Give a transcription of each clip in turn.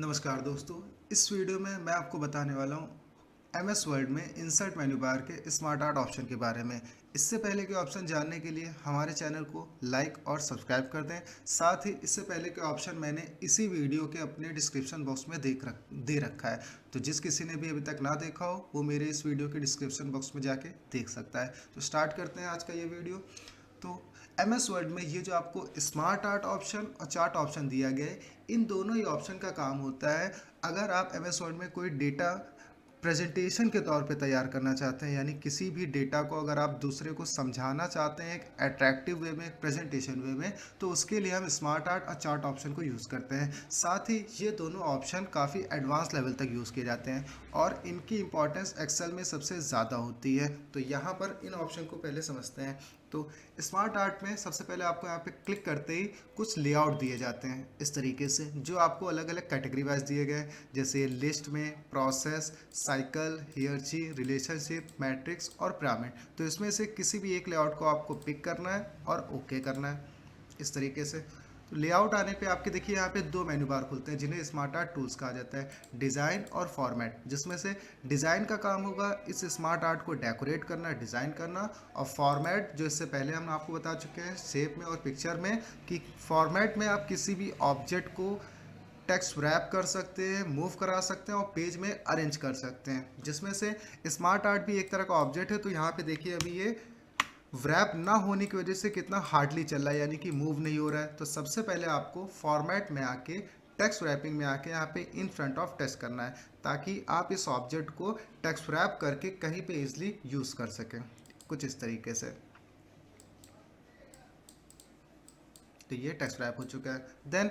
नमस्कार दोस्तों। इस वीडियो में मैं आपको बताने वाला हूँ एमएस वर्ड में इंसर्ट मेन्यू बार के स्मार्ट आर्ट ऑप्शन के बारे में। इससे पहले के ऑप्शन जानने के लिए हमारे चैनल को लाइक और सब्सक्राइब कर दें। साथ ही इससे पहले के ऑप्शन मैंने इसी वीडियो के अपने डिस्क्रिप्शन बॉक्स में दे रखा है, तो जिस किसी ने भी अभी तक ना देखा हो वो मेरे इस वीडियो के डिस्क्रिप्शन बॉक्स में जाके देख सकता है। तो स्टार्ट करते हैं आज का ये वीडियो। तो एम एस वर्ड में ये जो आपको स्मार्ट आर्ट ऑप्शन और चार्ट ऑप्शन दिया गया है, इन दोनों ही ऑप्शन का काम होता है अगर आप एम एस वर्ड में कोई डेटा प्रेजेंटेशन के तौर पे तैयार करना चाहते हैं, यानी किसी भी डेटा को अगर आप दूसरे को समझाना चाहते हैं एक अट्रैक्टिव वे में, एक प्रेजेंटेशन वे में, तो उसके लिए हम स्मार्ट आर्ट और चार्ट ऑप्शन को यूज़ करते हैं। साथ ही ये दोनों ऑप्शन काफ़ी एडवांस लेवल तक यूज़ किए जाते हैं और इनकी इंपॉर्टेंस एक्सेल में सबसे ज़्यादा होती है। तो यहाँ पर इन ऑप्शन को पहले समझते हैं। तो स्मार्ट आर्ट में सबसे पहले आपको यहाँ पे क्लिक करते ही कुछ लेआउट दिए जाते हैं इस तरीके से, जो आपको अलग अलग कैटेगरी वाइज दिए गए हैं, जैसे लिस्ट में प्रोसेस, साइकिल, हियरची, रिलेशनशिप, मैट्रिक्स और पिरामिड। तो इसमें से किसी भी एक लेआउट को आपको पिक करना है और ओके करना है इस तरीके से। तो लेआउट आने पे आपके देखिए यहाँ पे दो मेन्यू बार खुलते हैं जिन्हें स्मार्ट आर्ट टूल्स कहा जाता है, डिज़ाइन और फॉर्मेट। जिसमें से डिज़ाइन का काम होगा इस स्मार्ट आर्ट को डेकोरेट करना, डिज़ाइन करना, और फॉर्मेट जो इससे पहले हम आपको बता चुके हैं शेप में और पिक्चर में, कि फॉर्मेट में आप किसी भी ऑब्जेक्ट को टेक्स्ट रैप कर सकते हैं, मूव करा सकते हैं और पेज में अरेंज कर सकते हैं। जिसमें से स्मार्ट आर्ट भी एक तरह का ऑब्जेक्ट है। तो यहाँ पे देखिए अभी ये व्रैप ना होने की वजह से कितना हार्डली चल रहा है, यानी कि मूव नहीं हो रहा है। तो सबसे पहले आपको फॉर्मेट में आके, टेक्स्ट रैपिंग में आके यहाँ पे इन फ्रंट ऑफ टेक्स्ट करना है, ताकि आप इस ऑब्जेक्ट को टेक्स्ट रैप करके कहीं पे इजीली यूज़ कर सकें, कुछ इस तरीके से। तो ये टेक्स्ट रैप हो चुका है। देन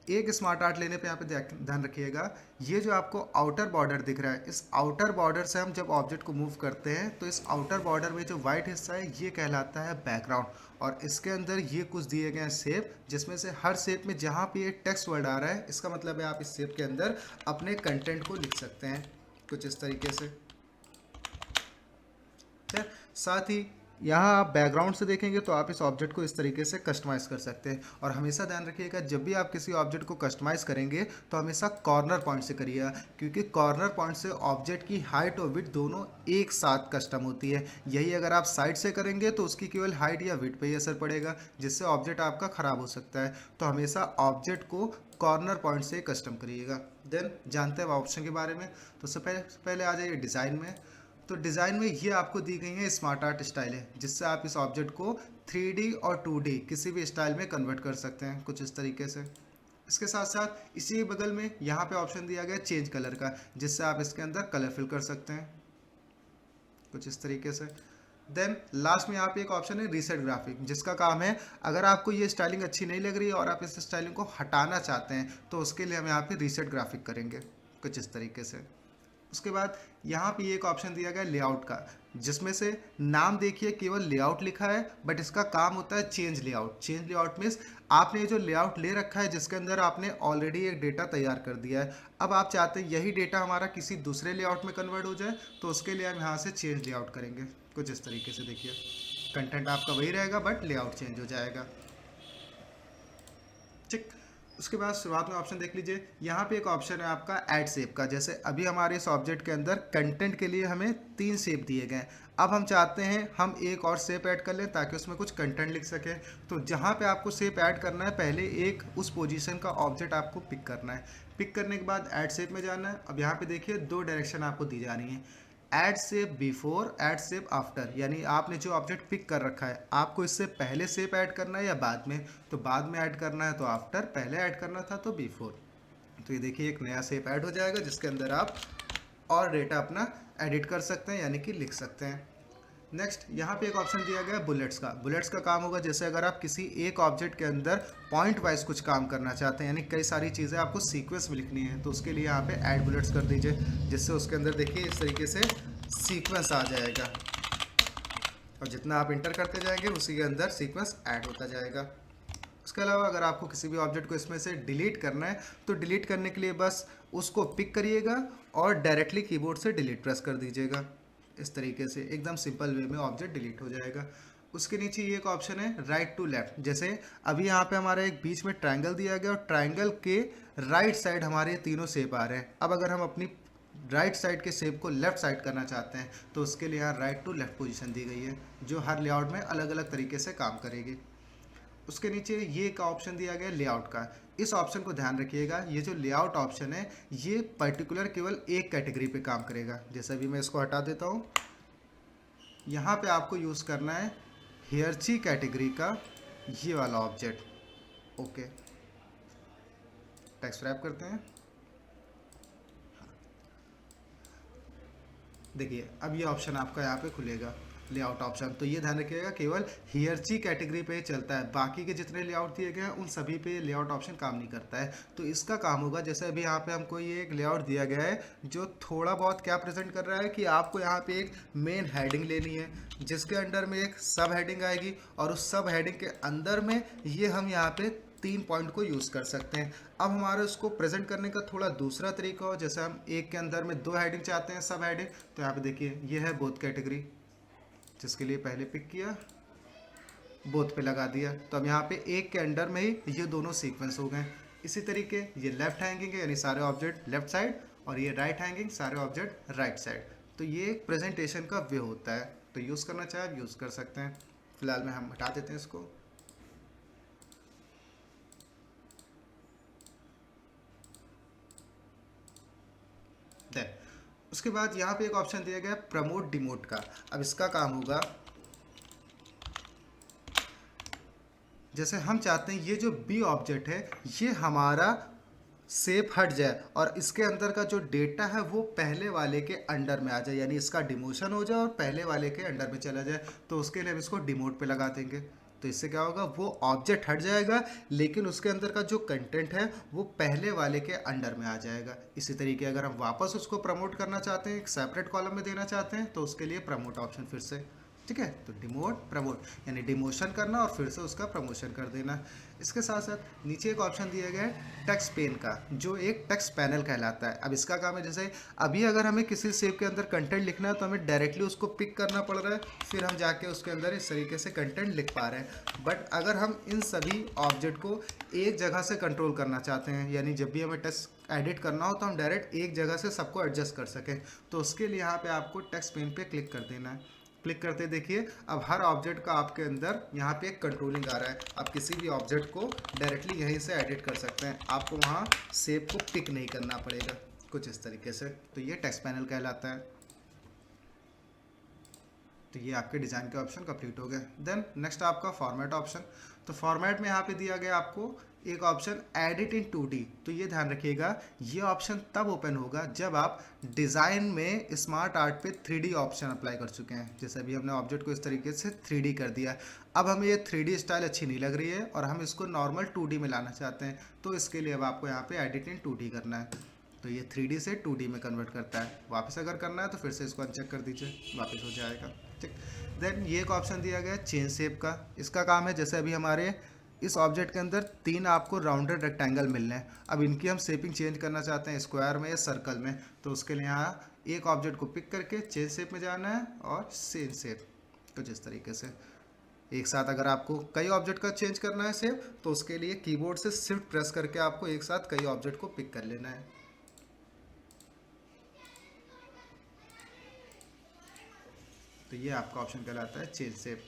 एक स्मार्ट आर्ट लेने पे यहाँ पे ध्यान रखिएगा, ये जो आपको आउटर बॉर्डर दिख रहा है, इस आउटर बॉर्डर से हम जब ऑब्जेक्ट को मूव करते हैं तो इस आउटर बॉर्डर में जो वाइट हिस्सा है ये कहलाता है बैकग्राउंड, और इसके अंदर ये कुछ दिए गए हैं शेप, जिसमें से हर शेप में जहाँ पे ये टेक्स्ट वर्ड आ रहा है इसका मतलब है आप इस शेप के अंदर अपने कंटेंट को लिख सकते हैं, कुछ इस तरीके से। ठीक है। साथ ही यहाँ आप बैकग्राउंड से देखेंगे तो आप इस ऑब्जेक्ट को इस तरीके से कस्टमाइज़ कर सकते हैं। और हमेशा ध्यान रखिएगा जब भी आप किसी ऑब्जेक्ट को कस्टमाइज़ करेंगे तो हमेशा कॉर्नर पॉइंट से करिएगा, क्योंकि कॉर्नर पॉइंट से ऑब्जेक्ट की हाइट और विड्थ दोनों एक साथ कस्टम होती है। यही अगर आप साइड से करेंगे तो उसकी केवल हाइट या विड्थ पे ही असर पड़ेगा, जिससे ऑब्जेक्ट आपका ख़राब हो सकता है। तो हमेशा ऑब्जेक्ट को कॉर्नर पॉइंट से कस्टम करिएगा। देन जानते हैं ऑप्शन के बारे में। तो सबसे पहले आ जाइए डिज़ाइन में। तो डिज़ाइन में ये आपको दी गई है स्मार्ट आर्ट स्टाइल है, जिससे आप इस ऑब्जेक्ट को 3D और 2D किसी भी स्टाइल में कन्वर्ट कर सकते हैं, कुछ इस तरीके से। इसके साथ साथ इसी बगल में यहाँ पे ऑप्शन दिया गया चेंज कलर का, जिससे आप इसके अंदर कलर फिल कर सकते हैं, कुछ इस तरीके से। देन लास्ट में यहाँ पे एक ऑप्शन है रीसेट ग्राफिक, जिसका काम है अगर आपको ये स्टाइलिंग अच्छी नहीं लग रही है और आप इस स्टाइलिंग को हटाना चाहते हैं तो उसके लिए हम यहाँ पे रीसेट ग्राफिक करेंगे, कुछ इस तरीके से। उसके बाद यहाँ पे एक ऑप्शन दिया गया लेआउट का, जिसमें से नाम देखिए केवल लेआउट लिखा है, बट इसका काम होता है change layout. Change layout means आपने जो लेआउट ले रखा है जिसके अंदर आपने ऑलरेडी एक डेटा तैयार कर दिया है, अब आप चाहते हैं यही डेटा हमारा किसी दूसरे लेआउट में कन्वर्ट हो जाए, तो उसके लिए हम यहाँ से चेंज लेआउट करेंगे, कुछ इस तरीके से। देखिए कंटेंट आपका वही रहेगा बट लेआउट चेंज हो जाएगा। ठीक। उसके बाद शुरुआत में ऑप्शन देख लीजिए, यहाँ पे एक ऑप्शन है आपका ऐड शेप का। जैसे अभी हमारे इस ऑब्जेक्ट के अंदर कंटेंट के लिए हमें 3 शेप दिए गए हैं, अब हम चाहते हैं हम एक और शेप ऐड कर लें ताकि उसमें कुछ कंटेंट लिख सके। तो जहाँ पे आपको शेप ऐड करना है, पहले एक उस पोजीशन का ऑब्जेक्ट आपको पिक करना है। पिक करने के बाद ऐड शेप में जाना है। अब यहाँ पे देखिए 2 डायरेक्शन आपको दी जा रही हैं, add shape before, add shape after. यानी आपने जो ऑब्जेक्ट पिक कर रखा है आपको इससे पहले शेप ऐड करना है या बाद में। तो बाद में ऐड करना है तो आफ्टर, पहले ऐड करना था तो बिफोर। तो ये देखिए एक नया शेप ऐड हो जाएगा जिसके अंदर आप और डेटा अपना एडिट कर सकते हैं, यानी कि लिख सकते हैं। नेक्स्ट यहाँ पे एक ऑप्शन दिया गया है बुलेट्स का। बुलेट्स का काम होगा जैसे अगर आप किसी एक ऑब्जेक्ट के अंदर पॉइंट वाइज कुछ काम करना चाहते हैं, यानी कई सारी चीज़ें आपको सीक्वेंस में लिखनी है, तो उसके लिए यहाँ पे ऐड बुलेट्स कर दीजिए, जिससे उसके अंदर देखिए इस तरीके से सीक्वेंस आ जाएगा, और जितना आप इंटर करते जाएंगे उसी के अंदर सीक्वेंस ऐड होता जाएगा। उसके अलावा अगर आपको किसी भी ऑब्जेक्ट को इसमें से डिलीट करना है तो डिलीट करने के लिए बस उसको पिक करिएगा और डायरेक्टली कीबोर्ड से डिलीट प्रेस कर दीजिएगा। इस तरीके से एकदम सिंपल वे में ऑब्जेक्ट डिलीट हो जाएगा। उसके नीचे ये एक ऑप्शन है राइट टू लेफ्ट। जैसे अभी यहाँ पे हमारा एक बीच में ट्रायंगल दिया गया और ट्रायंगल के राइट साइड हमारे तीनों शेप आ रहे हैं। अब अगर हम अपनी राइट साइड के शेप को लेफ्ट साइड करना चाहते हैं तो उसके लिए यहाँ राइट टू लेफ्ट पोजीशन दी गई है, जो हर लेआउट में अलग अलग तरीके से काम करेगी। उसके नीचे ये का ऑप्शन दिया गया लेआउट का। इस ऑप्शन को ध्यान रखिएगा, ये जो लेआउट ऑप्शन है ये पर्टिकुलर केवल एक कैटेगरी पे काम करेगा। जैसे अभी मैं इसको हटा देता हूँ, यहाँ पे आपको यूज़ करना है हियरची कैटेगरी का ये वाला ऑब्जेक्ट। ओके, टेक्स्ट रैप करते हैं। देखिए अब ये ऑप्शन आपका यहाँ पे खुलेगा लेआउट ऑप्शन। तो ये ध्यान रखिएगा केवल हियरची कैटेगरी पे ही चलता है, बाकी के जितने लेआउट दिए गए हैं उन सभी पे लेआउट ऑप्शन काम नहीं करता है। तो इसका काम होगा, जैसे अभी यहाँ पे हमको ये एक लेआउट दिया गया है जो थोड़ा बहुत क्या प्रेजेंट कर रहा है कि आपको यहाँ पे एक मेन हेडिंग लेनी है जिसके अंडर में एक सब हेडिंग आएगी, और उस सब हेडिंग के अंदर में ये हम यहाँ पे 3 पॉइंट को यूज़ कर सकते हैं। अब हमारे उसको प्रेजेंट करने का थोड़ा दूसरा तरीका हो, जैसे हम एक के अंदर में 2 हेडिंग चाहते हैं सब हेडिंग, तो यहाँ पे देखिए ये है बोथ कैटेगरी, जिसके लिए पहले पिक किया, बोथ पे लगा दिया। तो अब यहाँ पे एक के अंडर में ही ये दोनों सीक्वेंस हो गए। इसी तरीके ये लेफ्ट हैंगिंग है यानी सारे ऑब्जेक्ट लेफ्ट साइड, और ये राइट हैंगिंग सारे ऑब्जेक्ट राइट साइड। तो ये एक प्रेजेंटेशन का वे होता है, तो यूज़ करना चाहे आप यूज़ कर सकते हैं। फिलहाल में हम हटा देते हैं इसको। देन उसके बाद यहाँ पे एक ऑप्शन दिया गया है प्रमोट डिमोट का। अब इसका काम होगा, जैसे हम चाहते हैं ये जो बी ऑब्जेक्ट है ये हमारा शेप हट जाए और इसके अंदर का जो डेटा है वो पहले वाले के अंडर में आ जाए, यानी इसका डिमोशन हो जाए और पहले वाले के अंडर में चला जाए। तो उसके लिए हम इसको डिमोट पे लगा देंगे। तो इससे क्या होगा, वो ऑब्जेक्ट हट जाएगा लेकिन उसके अंदर का जो कंटेंट है वो पहले वाले के अंडर में आ जाएगा। इसी तरीके अगर हम वापस उसको प्रमोट करना चाहते हैं, एक सेपरेट कॉलम में देना चाहते हैं, तो उसके लिए प्रमोट ऑप्शन फिर से, ठीक है। तो डिमोट प्रमोट यानी डिमोशन करना और फिर से उसका प्रमोशन कर देना। इसके साथ साथ नीचे एक ऑप्शन दिया गया है टेक्स्ट पेन का, जो एक टेक्स्ट पैनल कहलाता है। अब इसका काम है, जैसे अभी अगर हमें किसी शेप के अंदर कंटेंट लिखना है तो हमें डायरेक्टली उसको पिक करना पड़ रहा है, फिर हम जाके उसके अंदर इस तरीके से कंटेंट लिख पा रहे हैं। बट अगर हम इन सभी ऑब्जेक्ट को एक जगह से कंट्रोल करना चाहते हैं, यानी जब भी हमें टेक्स्ट एडिट करना हो तो हम डायरेक्ट एक जगह से सबको एडजस्ट कर सकें, तो उसके लिए यहाँ पे आपको टेक्स्ट पेन पे क्लिक कर देना है। क्लिक करते देखिए अब हर ऑब्जेक्ट का आपके अंदर यहाँ पे एक कंट्रोलिंग आ रहा है। आप किसी भी ऑब्जेक्ट को डायरेक्टली यहीं से एडिट कर सकते हैं, आपको वहाँ शेप को पिक नहीं करना पड़ेगा, कुछ इस तरीके से। तो ये टेक्स्ट पैनल कहलाता है। तो ये आपके डिज़ाइन के ऑप्शन कंप्लीट हो गए। देन नेक्स्ट आपका फॉर्मेट ऑप्शन। तो फॉर्मेट में यहाँ पे दिया गया आपको एक ऑप्शन एडिट इन 2D। तो ये ध्यान रखिएगा, ये ऑप्शन तब ओपन होगा जब आप डिज़ाइन में स्मार्ट आर्ट पे 3D ऑप्शन अप्लाई कर चुके हैं। जैसे अभी हमने ऑब्जेक्ट को इस तरीके से 3D कर दिया, अब हमें ये 3D स्टाइल अच्छी नहीं लग रही है और हम इसको नॉर्मल 2D में लाना चाहते हैं, तो इसके लिए अब आपको यहाँ पे एडिट इन 2D करना है। तो ये 3D से 2D में कन्वर्ट करता है। वापस अगर करना है तो फिर से इसको अनचेक कर दीजिए, वापस हो जाएगा, ठीक। देन ये एक ऑप्शन दिया गया है चेंज शेप का। इसका काम है, जैसे अभी हमारे इस ऑब्जेक्ट के अंदर 3 आपको राउंडेड रेक्टेंगल मिलने हैं, अब इनकी हम शेपिंग चेंज करना चाहते हैं स्क्वायर में या सर्कल में, तो उसके लिए यहाँ एक ऑब्जेक्ट को पिक करके चेंज शेप में जाना है और चेंज शेप, कुछ इस तरीके से। एक साथ अगर आपको कई ऑब्जेक्ट का चेंज करना है शेप, तो उसके लिए कीबोर्ड से शिफ्ट प्रेस करके आपको एक साथ कई ऑब्जेक्ट को पिक कर लेना है। तो ये आपका ऑप्शन कहलाता है चेंज शेप।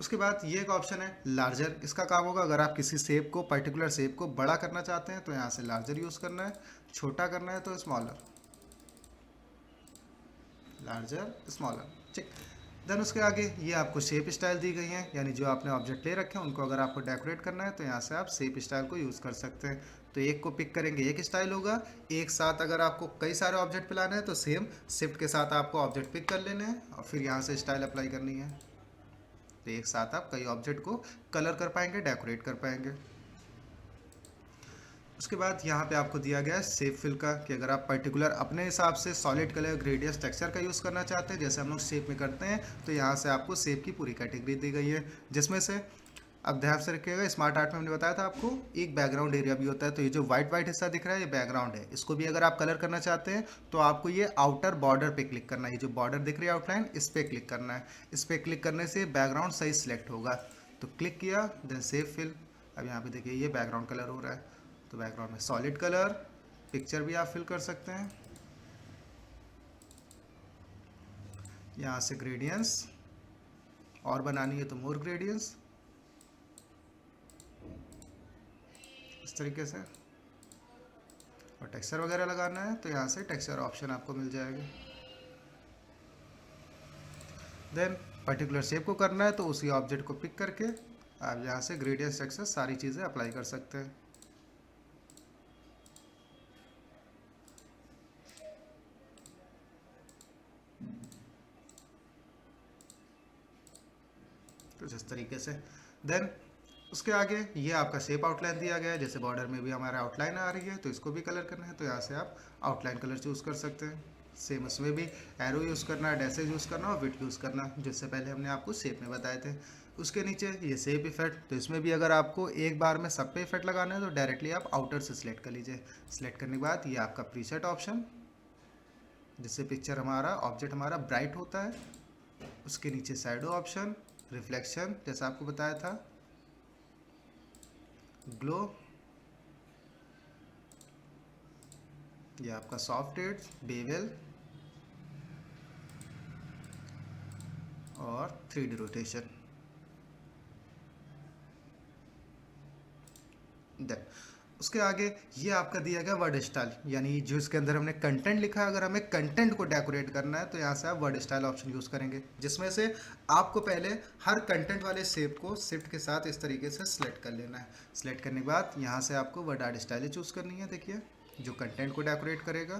उसके बाद ये एक ऑप्शन है लार्जर। इसका काम होगा, अगर आप किसी शेप को पर्टिकुलर शेप को बड़ा करना चाहते हैं तो यहाँ से लार्जर यूज़ करना है, छोटा करना है तो स्मॉलर, लार्जर स्मॉलर, ठीक। देन उसके आगे ये आपको शेप स्टाइल दी गई हैं, यानी जो आपने ऑब्जेक्ट ले रखे हैं उनको अगर आपको डेकोरेट करना है तो यहाँ से आप शेप स्टाइल को यूज़ कर सकते हैं। तो एक को पिक करेंगे एक स्टाइल होगा, एक साथ अगर आपको कई सारे ऑब्जेक्ट पे लाना है तो सेम शिफ्ट के साथ आपको ऑब्जेक्ट पिक कर लेने हैं और फिर यहाँ से स्टाइल अप्लाई करनी है। तो एक साथ आप कई ऑब्जेक्ट को कलर कर पाएंगे, डेकोरेट कर पाएंगे। उसके बाद यहाँ पे आपको दिया गया है शेप फिल का, कि अगर आप पर्टिकुलर अपने हिसाब से सॉलिड कलर ग्रेडियंट टेक्सचर का यूज़ करना चाहते हैं, जैसे हम लोग शेप में करते हैं, तो यहाँ से आपको शेप की पूरी कैटेगरी दी गई है, जिसमें से अब ध्यान से रखिएगा, स्मार्ट आर्ट में हमने बताया था आपको एक बैकग्राउंड एरिया भी होता है, तो ये जो व्हाइट व्हाइट हिस्सा दिख रहा है ये बैकग्राउंड है। इसको भी अगर आप कलर करना चाहते हैं तो आपको ये आउटर बॉर्डर पे क्लिक करना है, ये जो बॉर्डर दिख रही है आउटलाइन, इस पर क्लिक करना है। इस पर क्लिक करने से बैकग्राउंड सही सिलेक्ट होगा। तो क्लिक किया, देन सेव फिल। अब यहाँ पे देखिए ये बैकग्राउंड कलर हो रहा है। तो बैकग्राउंड में सॉलिड कलर, पिक्चर भी आप फिल कर सकते हैं। यहाँ से ग्रेडियंट्स और बनानी है तो मोर ग्रेडियंट्स, इस तरीके से। और टेक्सचर वगैरह लगाना है तो यहाँ से टेक्सचर ऑप्शन आपको मिल जाएगा। देन पर्टिकुलर शेप को करना है तो उसी ऑब्जेक्ट को पिक करके आप यहाँ से ग्रेडियंट टेक्सचर सारी चीज़ें अप्लाई कर सकते हैं। तो इस तरीके से। देन उसके आगे ये आपका शेप आउटलाइन दिया गया है, जैसे बॉर्डर में भी हमारा आउटलाइन आ रही है तो इसको भी कलर करना है तो यहाँ से आप आउटलाइन कलर चूज़ कर सकते हैं। सेम उसमें भी एरो यूज़ करना है, डैशेज यूज़ करना और विट यूज़ करना, जिससे पहले हमने आपको शेप में बताए थे। उसके नीचे ये शेप इफेक्ट, तो इसमें भी अगर आपको एक बार में सब पे इफेक्ट लगाना है तो डायरेक्टली आप आउटर से सिलेक्ट कर लीजिए। सिलेक्ट करने के बाद ये आपका प्रीसेट ऑप्शन, जिससे पिक्चर हमारा ऑब्जेक्ट हमारा ब्राइट होता है। उसके नीचे शैडो ऑप्शन, रिफ्लेक्शन जैसा आपको बताया था, ग्लो, ये आपका सॉफ्ट एड्स, बेवेल और 3D रोटेशन। देन उसके आगे ये आपका दिया गया वर्ड स्टाइल, यानी जो इसके अंदर हमने कंटेंट लिखा है, अगर हमें कंटेंट को डेकोरेट करना है तो यहाँ से आप वर्ड स्टाइल ऑप्शन यूज़ करेंगे, जिसमें से आपको पहले हर कंटेंट वाले शेप को शिफ्ट के साथ इस तरीके से सिलेक्ट कर लेना है। सिलेक्ट करने के बाद यहाँ से आपको वर्ड आर्ट स्टाइल चूज़ करनी है, देखिए जो कंटेंट को डेकोरेट करेगा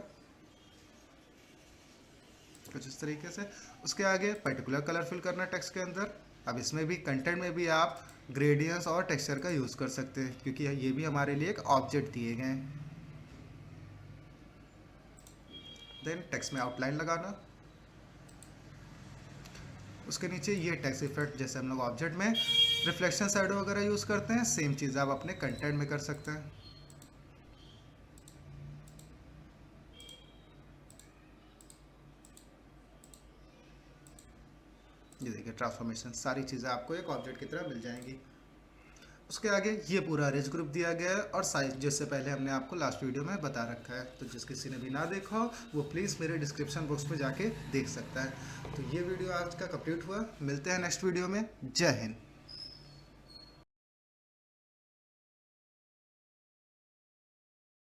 कुछ इस तरीके से। उसके आगे पर्टिकुलर कलर फिल करना टेक्स्ट के अंदर। अब इसमें भी कंटेंट में भी आप ग्रेडियंट्स और टेक्सचर का यूज़ कर सकते हैं, क्योंकि ये भी हमारे लिए एक ऑब्जेक्ट दिए गए हैं। देन टेक्स्ट में आउटलाइन लगाना। उसके नीचे ये टेक्स्ट इफेक्ट, जैसे हम लोग ऑब्जेक्ट में रिफ्लेक्शन शैडो वगैरह यूज़ करते हैं, सेम चीज़ आप अपने कंटेंट में कर सकते हैं। ये देखिए ट्रांसफॉर्मेशन, सारी चीज़ें आपको एक ऑब्जेक्ट की तरह मिल जाएंगी। उसके आगे ये पूरा रेज ग्रुप दिया गया है और साइज, जिससे पहले हमने आपको लास्ट वीडियो में बता रखा है, तो जिस किसी ने भी ना देखा हो वो प्लीज़ मेरे डिस्क्रिप्शन बॉक्स में जाके देख सकता है। तो ये वीडियो आज का कंप्लीट हुआ, मिलते हैं नेक्स्ट वीडियो में। जय हिंद।